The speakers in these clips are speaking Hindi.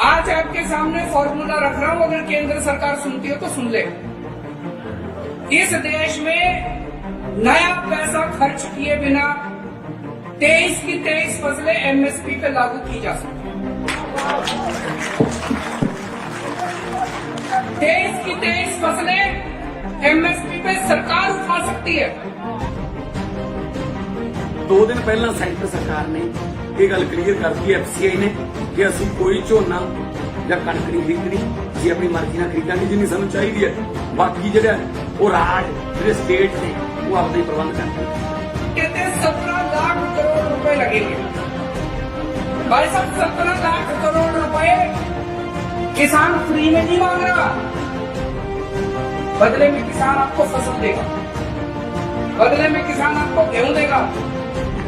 आज आपके सामने फॉर्मूला रख रहा हूं, अगर केंद्र सरकार सुनती हो तो सुन ले। इस देश में नया पैसा खर्च किए बिना 23 की 23 फसलें एमएसपी पे लागू की जा सकती है। 23 की 23 फसलें एमएसपी पे सरकार उठा सकती है। 2 दिन पहला सेंटर सरकार ने ये गल क्लीयर कर दी एफसीआई ने कि असं कोई झोना या कणक नहीं खरीदनी, जी अपनी मर्जी ਨਾਲ खरीदांगे जिन्नी सानू चाहिए है। बाकी ਜਿਹੜਾ ਉਹ ਰਾਜ ਜਿਹੜੇ स्टेट ने वो आपदा ही प्रबंध करते हैं। कहते 17 लाख करोड़ रुपए लगेंगे। भाई साहब 17 लाख करोड़ रुपए किसान फ्री में नहीं मांग रहा, बदले में किसान आपको फसल देगा, बदले में किसान आपको गेहूं देगा,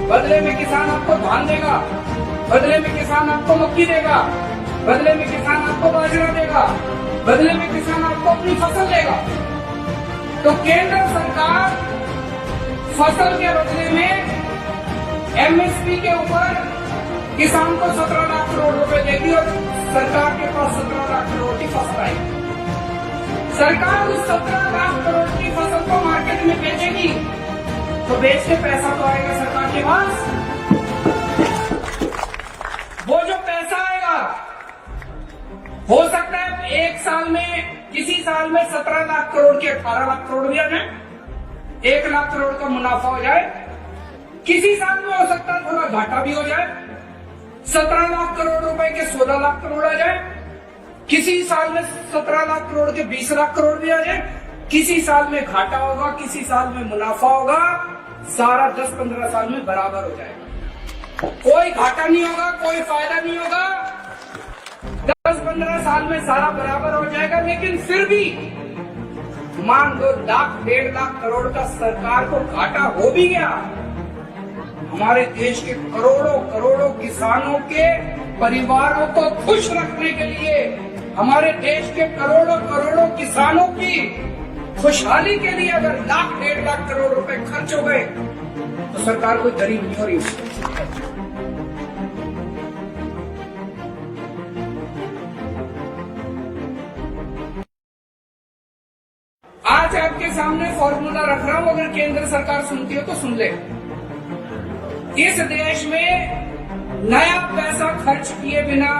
बदले में किसान आपको धान देगा, बदले में किसान आपको मक्की देगा, बदले में किसान आपको बाजरा देगा, बदले में किसान आपको अपनी फसल देगा। तो केंद्र सरकार फसल के बदले में एमएसपी के ऊपर किसान को 17 लाख करोड़ रुपए देगी और सरकार के पास 17 लाख करोड़ की फसल आएगी। सरकार उस 17 लाख करोड़ की फसल को मार्केट में बेचेगी तो बेच के पैसा तो आएगा सरकार के पास। वो जो पैसा आएगा हो सकता है एक साल में, किसी साल में 17 लाख करोड़ के 18 लाख करोड़ भी आ जाए, 1 लाख करोड़ का मुनाफा हो जाए। किसी साल में हो सकता है थोड़ा घाटा भी हो जाए, 17 लाख करोड़ रुपए के 16 लाख करोड़ आ जाए। किसी साल में 17 लाख करोड़ के 20 लाख करोड़ भी आ जाए। किसी साल में घाटा होगा, किसी साल में मुनाफा होगा, सारा 10-15 साल में बराबर हो जाएगा। कोई घाटा नहीं होगा, कोई फायदा नहीं होगा, 10-15 साल में सारा बराबर हो जाएगा। लेकिन फिर भी मान लो 1-1.5 लाख करोड़ का सरकार को घाटा हो भी गया, हमारे देश के करोड़ों करोड़ों किसानों के परिवारों को खुश रखने के लिए, हमारे देश के करोड़ों करोड़ों किसानों की खुशहाली के लिए अगर 1-1.5 लाख करोड़ रुपए खर्च हो गए तो सरकार कोई गरीब नहीं हो रही। आज आपके सामने फॉर्मूला रख रहा हूं, अगर केंद्र सरकार सुनती हो तो सुन ले। इस देश में नया पैसा खर्च किए बिना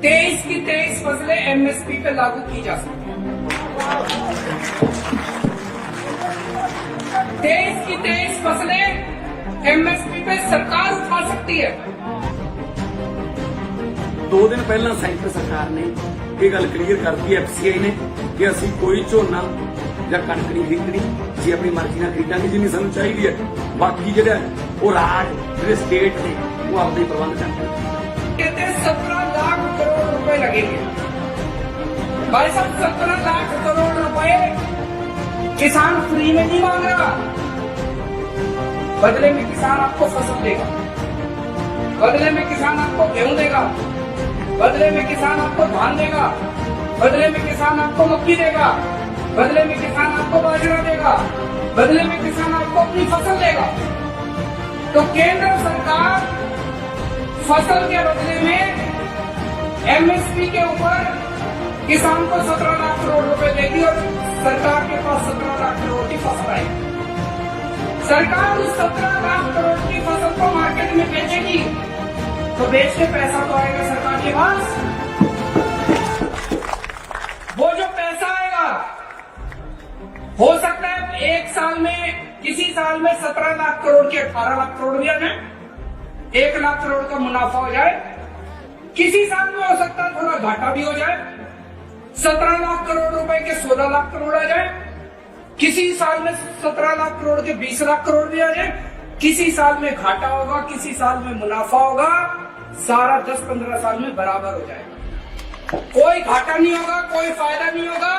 23 की 23 फसलें एमएसपी पे लागू की जा सकती हैं। 23 की 23 फसलें एमएसपी पे सरकार उठा सकती है। 2 दिन पहला सेंटर सरकार ने ये गल क्लीयर कर दी एफसीआई ने कि असं कोई झोना या कणक नहीं खरीदनी, जी अपनी मर्जी ਨਾਲ खरीदांगे जिन्नी सानू चाहिए है। बाकी ਜਿਹੜਾ ਉਹ ਰਾਜ ਜਿਹੜੇ स्टेट ने वो आपदा ही प्रबंध करते हैं। कहते 17 लाख करोड़ रुपए लगेंगे। भाई साहब 17 लाख करोड़ रुपए किसान फ्री में नहीं मांग रहा, बदले में किसान आपको फसल देगा, बदले में किसान आपको गेहूं देगा, बदले में किसान आपको धान देगा, बदले में किसान आपको मक्की देगा, बदले में किसान आपको बाजरा देगा, बदले में किसान आपको अपनी फसल देगा। तो केंद्र सरकार फसल के बदले में एमएसपी के ऊपर किसान को 17 लाख करोड़ रुपए देगी और सरकार के पास 17 लाख करोड़ की फसल आएगी। सरकार उस 17 लाख करोड़ की फसल को मार्केट में बेचेगी तो बेच के पैसा तो आएगा सरकार के पास। वो जो पैसा आएगा हो सकता है एक साल में, किसी साल में 17 लाख करोड़ के 18 लाख करोड़ भी आ जाए, 1 लाख करोड़ का मुनाफा हो जाए। किसी साल में हो सकता है थोड़ा घाटा भी हो जाए, 17 लाख करोड़ रुपए के 16 लाख करोड़ आ जाए। किसी साल में 17 लाख करोड़ के 20 लाख करोड़ भी आ जाए। किसी साल में घाटा होगा, किसी साल में मुनाफा होगा, सारा 10-15 साल में बराबर हो जाएगा। कोई घाटा नहीं होगा, कोई फायदा नहीं होगा,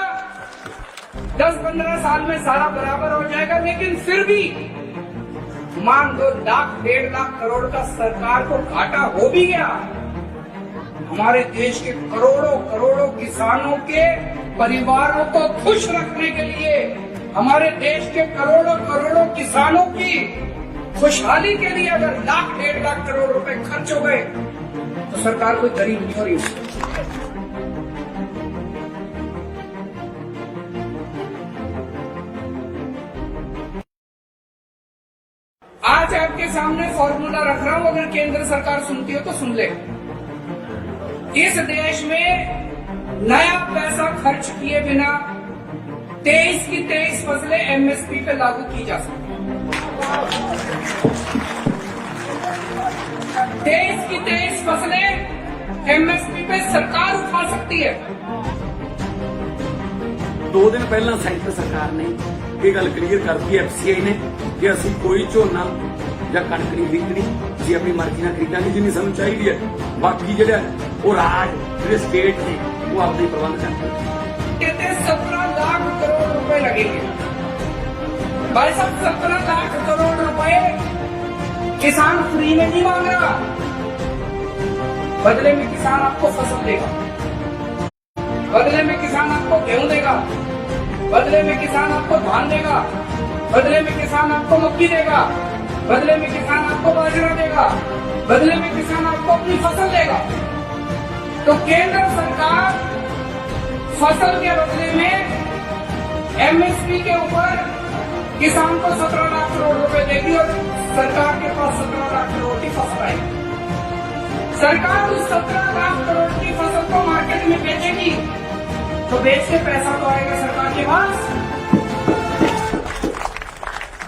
10-15 साल में सारा बराबर हो जाएगा। लेकिन फिर भी मान लो 1-1.5 लाख करोड़ का सरकार को घाटा हो भी गया, हमारे देश के करोड़ों करोड़ों किसानों के परिवारों को खुश रखने के लिए, हमारे देश के करोड़ों करोड़ों किसानों की खुशहाली के लिए अगर 1-1.5 लाख करोड़ रुपए खर्च हो गए तो तो सरकार कोई गरीब नहीं हो रही उसकी। आज आपके सामने फॉर्मूला रख रहा हूं, अगर केंद्र सरकार सुनती हो तो सुन ले। इस देश में नया पैसा खर्च किए बिना 23 की 23 फसलें एमएसपी पे लागू की जा सकती हैं। 23 की 23 फसलें एमएसपी पे सरकार उठा सकती है। 2 दिन ਪਹਿਲਾਂ ਸੈਂਟਰ ਸਰਕਾਰ ਨੇ ਇਹ ਗੱਲ ਕਲੀਅਰ ਕਰਤੀ ਐਫਸੀਆਈ ਨੇ ਕਿ ਅਸੀਂ ਕੋਈ ਝੋਨਾ ਜਾਂ ਕਣਕ ਨਹੀਂ ਖਰੀਦਣੀ, ਜੇ ਆਪਣੀ ਮਰਜ਼ੀ ਨਾਲ ਖਰੀਦਾਂਗੇ ਜਿੰਨੀ ਸਾਨੂੰ ਚਾਹੀਦੀ ਹੈ। ਬਾਕੀ ਜਿਹੜਾ ਉਹ ਰਾਜ ਜਿਹੜੇ ਸਟੇਟ ਨੇ ਉਹ ਆਪਦੇ ਪ੍ਰਬੰਧ ਕਰਦੇ। कहते 17 लाख करोड़ रुपए लगेंगे भाई साहब। 17 लाख करोड़ रुपए किसान फ्री में नहीं मांग रहा, बदले में किसान आपको फसल देगा, बदले में किसान आपको गेहूं देगा, बदले में किसान आपको धान देगा, बदले में किसान आपको मक्की देगा, बदले में किसान आपको बाजरा देगा, बदले में किसान आपको अपनी फसल देगा। तो केंद्र सरकार फसल के बदले में एमएसपी के ऊपर किसान को 17 लाख करोड़ रुपए देगी और सरकार के पास 17 लाख करोड़ की फसल आएगी। सरकार उस 17 लाख करोड़ की फसल को मार्केट में बेचेगी, तो बेच के पैसा तो आएगा सरकार के पास।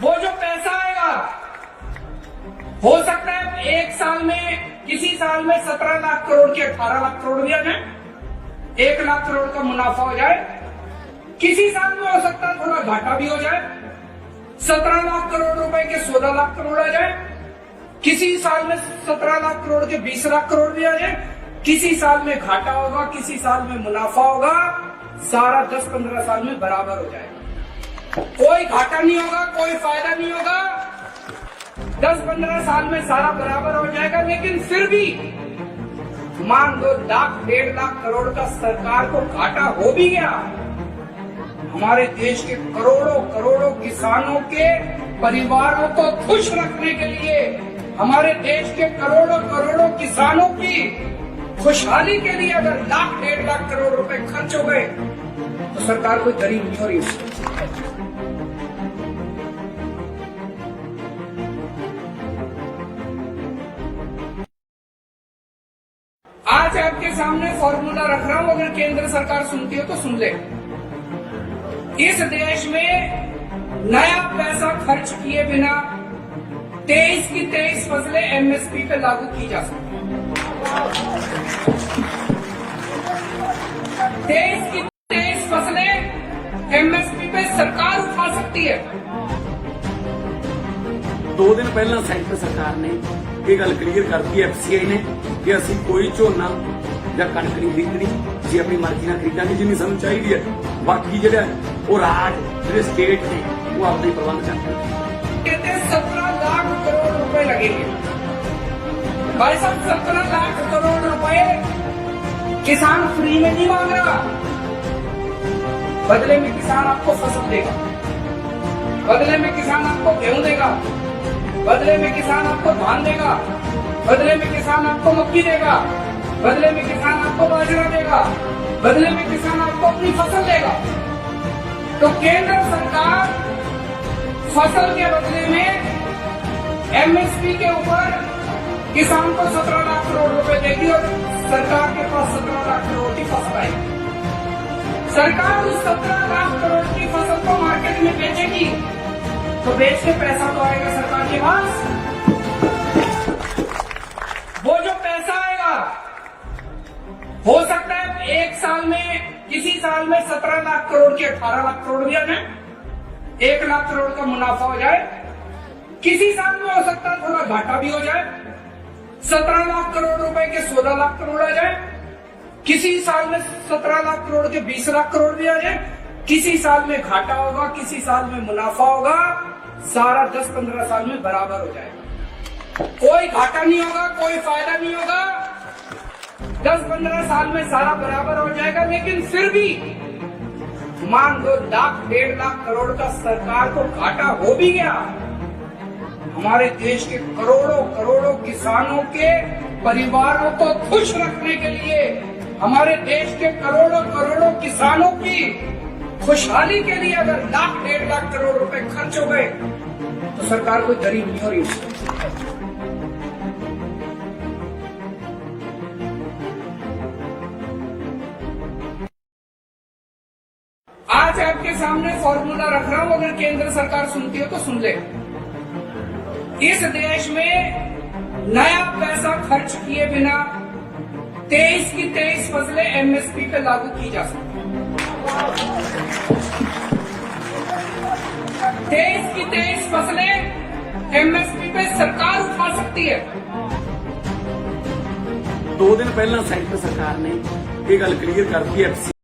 वो जो पैसा आएगा हो सकता है एक साल में, किसी साल में 17 लाख करोड़ के 18 लाख करोड़ भी आ जाए, 1 लाख करोड़ का मुनाफा हो जाए। किसी साल में हो सकता है थोड़ा घाटा भी हो जाए, 17 लाख करोड़ रुपए के 16 लाख करोड़ आ जाए। किसी साल में 17 लाख करोड़ के 20 लाख करोड़ भी आ जाए। किसी साल में घाटा होगा, किसी साल में मुनाफा होगा। सारा 10-15 साल में बराबर हो जाएगा, कोई घाटा नहीं होगा, कोई फायदा नहीं होगा। 10-15 साल में सारा बराबर हो जाएगा। लेकिन फिर भी मान लो 1-1.5 लाख करोड़ का सरकार को घाटा हो भी गया, हमारे देश के करोड़ों करोड़ों किसानों के परिवारों को खुश रखने के लिए, हमारे देश के करोड़ों करोड़ों किसानों की खुशहाली के लिए अगर 1-1.5 लाख करोड़ रुपए खर्च हो गए तो सरकार कोई गरीब नहीं हो रही उसकी। आज आपके सामने फॉर्मूला रख रहा हूं, अगर केंद्र सरकार सुनती हो तो सुन ले। इस देश में नया पैसा खर्च किए बिना 23 की 23 फसलें एमएसपी पे लागू की जा सकती हैं। 23 की 23 फसलें एमएसपी पे सरकार उठा सकती है। 2 ਦਿਨ ਪਹਿਲਾਂ ਸੈਂਟਰ ਸਰਕਾਰ ਨੇ ਇਹ ਗੱਲ ਕਲੀਅਰ ਕਰਤੀ ਐਫਸੀਆਈ ਨੇ ਕਿ ਅਸੀਂ ਕੋਈ ਝੋਨਾ ਜਾਂ ਕਣਕ ਨਹੀਂ ਖਰੀਦਣੀ, ਜੇ ਆਪਣੀ ਮਰਜ਼ੀ ਨਾਲ ਖਰੀਦਾਂਗੇ ਜਿੰਨੀ ਸਾਨੂੰ ਚਾਹੀਦੀ ਹੈ। ਬਾਕੀ ਜਿਹੜਾ ਉਹ ਰਾਜ ਜਿਹੜੇ ਸਟੇਟ ਨੇ ਉਹ ਆਪਦੇ ਪ੍ਰਬੰਧ ਕਰਦੇ। कहते 17 लाख करोड़ रुपए लगेंगे भाई साहब। 17 लाख करोड़ रुपए किसान फ्री में नहीं मांग रहा, बदले में किसान आपको फसल देगा, बदले में किसान आपको गेहूं देगा, बदले में किसान आपको धान देगा, बदले में किसान आपको मक्की देगा, बदले में किसान आपको बाजरा देगा, बदले में किसान आपको अपनी फसल देगा। तो केंद्र सरकार फसल के बदले में एमएसपी के ऊपर किसान को 17 लाख करोड़ रुपए देगी और सरकार के पास 17 लाख करोड़ की फसल आएगी। सरकार उस 17 लाख करोड़ की फसल को मार्केट में बेचेगी, तो बेच के पैसा तो आएगा सरकार के पास। वो जो पैसा आएगा हो सकता है एक साल में, किसी साल में 17 लाख करोड़ के 18 लाख करोड़ भी आ जाए, 1 लाख करोड़ का मुनाफा हो जाए। किसी साल में हो सकता है थोड़ा घाटा भी हो जाए, 17 लाख करोड़ रुपए के 16 लाख करोड़ आ जाए। किसी साल में 17 लाख करोड़ के 20 लाख करोड़ भी आ जाए। किसी साल में घाटा होगा, किसी साल में मुनाफा होगा। सारा 10-15 साल में बराबर हो जाएगा, कोई घाटा नहीं होगा, कोई फायदा नहीं होगा। 10-15 साल में सारा बराबर हो जाएगा। लेकिन फिर भी मान लो 1-1.5 लाख करोड़ का सरकार को घाटा हो भी गया, हमारे देश के करोड़ों करोड़ों किसानों के परिवारों को खुश रखने के लिए, हमारे देश के करोड़ों करोड़ों किसानों की खुशहाली के लिए अगर लाख 1.5 लाख करोड़ रुपए खर्च हो गए तो सरकार कोई गरीब नहीं हो रही। आज आपके सामने फॉर्मूला रख रहा हूं, अगर केंद्र सरकार सुनती हो तो सुन ले। इस देश में नया पैसा खर्च किए बिना 23 की 23 फसलें एमएसपी पे लागू की जा सकती हैं। 23 की 23 फसलें एमएसपी पे सरकार उठा सकती है। 2 दिन ਪਹਿਲਾਂ ਸੈਂਟਰ ਸਰਕਾਰ ਨੇ ਇਹ ਗੱਲ ਕਲੀਅਰ ਕਰਤੀ ਐਫਸੀ